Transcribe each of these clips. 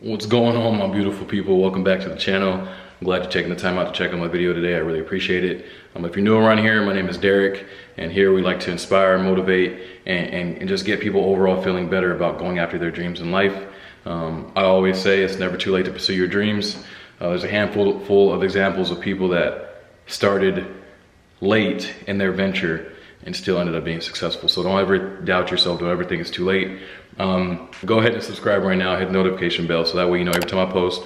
What's going on, my beautiful people? Welcome back to the channel. I'm glad you're taking the time out to check out my video today. I really appreciate it. If you're new around here, my name is Derek, and here we like to inspire, motivate, and just get people overall feeling better about going after their dreams in life. I always say it's never too late to pursue your dreams. There's a handful of examples of people that started late in their venture and still ended up being successful. So don't ever doubt yourself, don't ever think it's too late. Go ahead and subscribe right now, hit the notification bell so that way you know every time I post.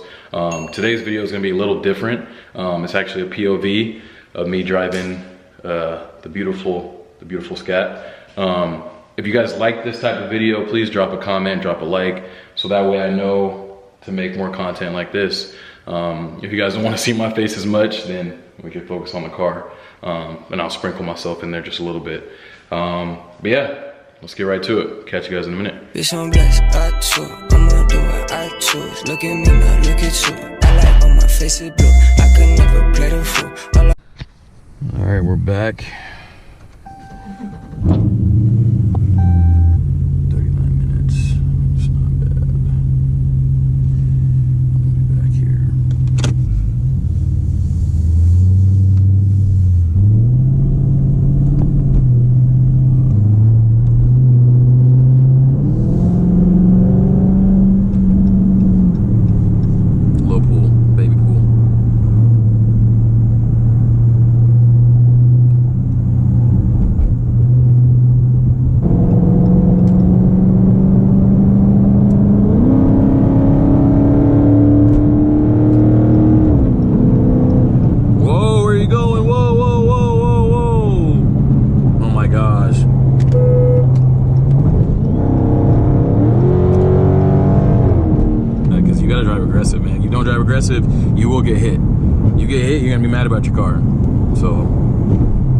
Today's video is gonna be a little different. It's actually a POV of me driving the beautiful Scat. If you guys like this type of video, please drop a comment, drop a like, so that way I know to make more content like this. If you guys don't wanna see my face as much, then we can focus on the car. And I'll sprinkle myself in there just a little bit. But yeah, let's get right to it. Catch you guys in a minute. Bitch, I'm blessed, I too. I'ma do what I choose. Look at me now, look at you. I like on my face is blue. I could never play the fool. All right, we're back. 39 minutes. It's not bad. I'll be back here. You will get hit. You get hit, you're gonna be mad about your car. So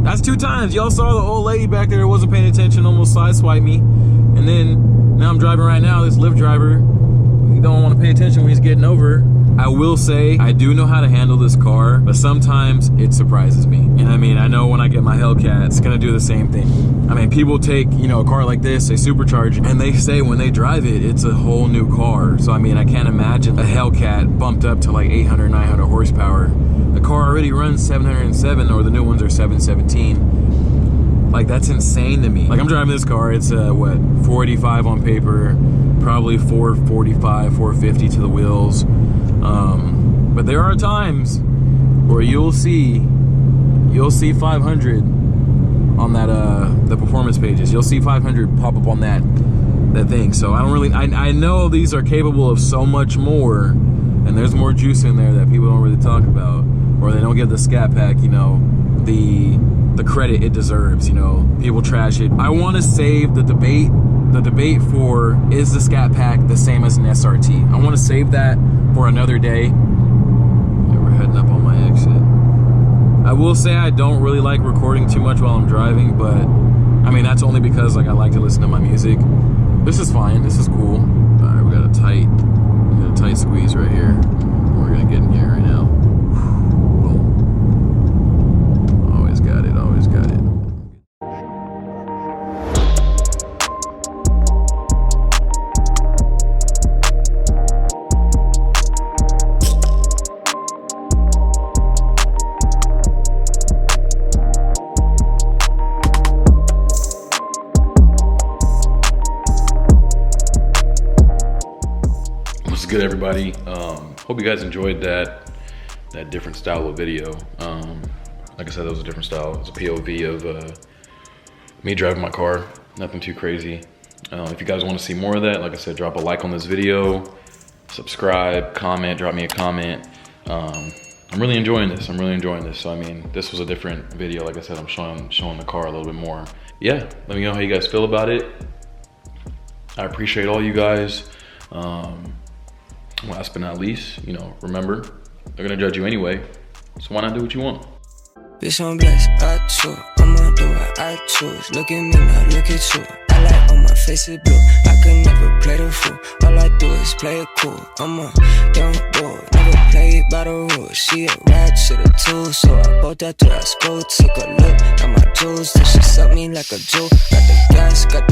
that's 2 times. Y'all saw the old lady back there that wasn't paying attention, almost sideswiped me. And then now I'm driving right now, this Lyft driver, he don't want to pay attention when he's getting over. I will say I do know how to handle this car, but sometimes it surprises me. And I mean, I know when I get my Hellcat, it's gonna do the same thing. I mean, people take, you know, a car like this, a supercharged, and they say when they drive it, it's a whole new car. So I mean, I can't imagine a Hellcat bumped up to like 800, 900 horsepower. The car already runs 707, or the new ones are 717. Like, that's insane to me. Like, I'm driving this car, it's what, 485 on paper, probably 445, 450 to the wheels. But there are times where you'll see 500 on that the performance pages. You'll see 500 pop up on that thing. So I know these are capable of so much more, and there's more juice in there that people don't really talk about, or they don't give the Scat Pack, you know, the credit it deserves. You know, people trash it. I want to save the debate for, is the Scat Pack the same as an SRT? I want to save that for another day. Yeah, we're heading up on my exit. I will say I don't really like recording too much while I'm driving, but I mean, that's only because like I like to listen to my music. This is fine, this is cool. All right, we got a tight squeeze right here. We're gonna get in here right now. Boom. Always got it, always got it. What's good, everybody? Hope you guys enjoyed that different style of video. Like I said, that was a different style. It's a POV of me driving my car. Nothing too crazy. If you guys want to see more of that, like I said, drop a like on this video, subscribe, comment, drop me a comment. I'm really enjoying this. So I mean, this was a different video. Like I said, I'm showing the car a little bit more. Yeah, let me know how you guys feel about it. I appreciate all you guys. Last but not least, you know, remember, they're gonna judge you anyway, so why not do what you want? Bitch, I'm blessed, I too. I'ma do what I choose. Look at me now, look at you. I like on my face is blue. I could never play the fool. All I do is play it cool. I'm a young boy, never played by the rules. She a rat to the tool, so I bought that to that school. Took a look at my jewels, then she sucked me like a jewel. Got the gas, got the